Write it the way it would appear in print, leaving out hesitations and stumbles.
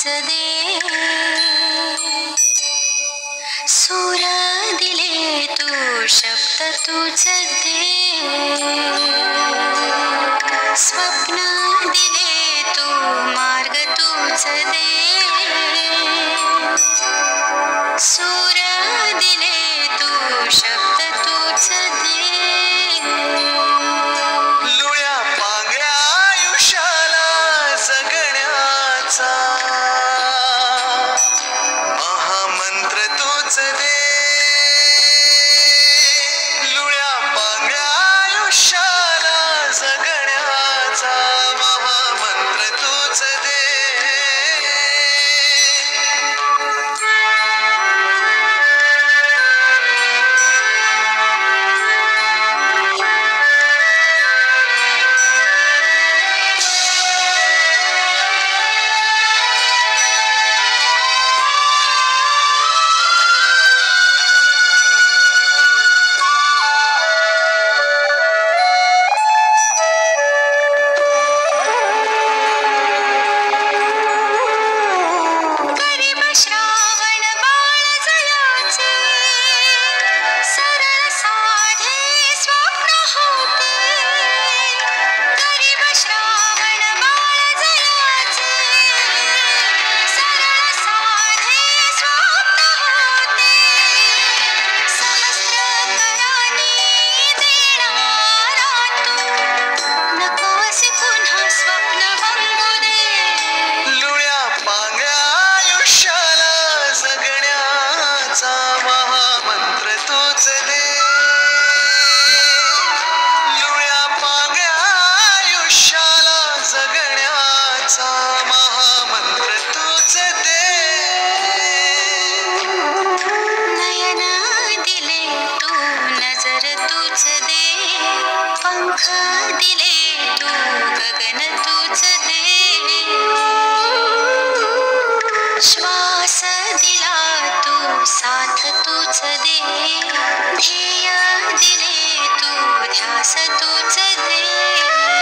दे, सूर दिले तू शब्द तूच दे, स्वप्न दिले तू मार्ग तूच दे, सूर दिले तू शब्द तूच दे. लुळ्या पांगळ्या आयुष्याला जगण्याचा महामंत्र तूच दे, लुळ्या पांगळ्या आयुष्याला जगण्याचा महामंत्र तूच दे. महामंत्र तूच दे, लुळ्या पांगळ्या आयुष्याला जगण्याचा महामंत्र तूच दे. नयन दिले तू नजर तूच दे, पंख दिले तू गगन तूच दे, श्वास दिला तू साथ तूच दे, ध्येय दिले तू ध्यास तूच दे.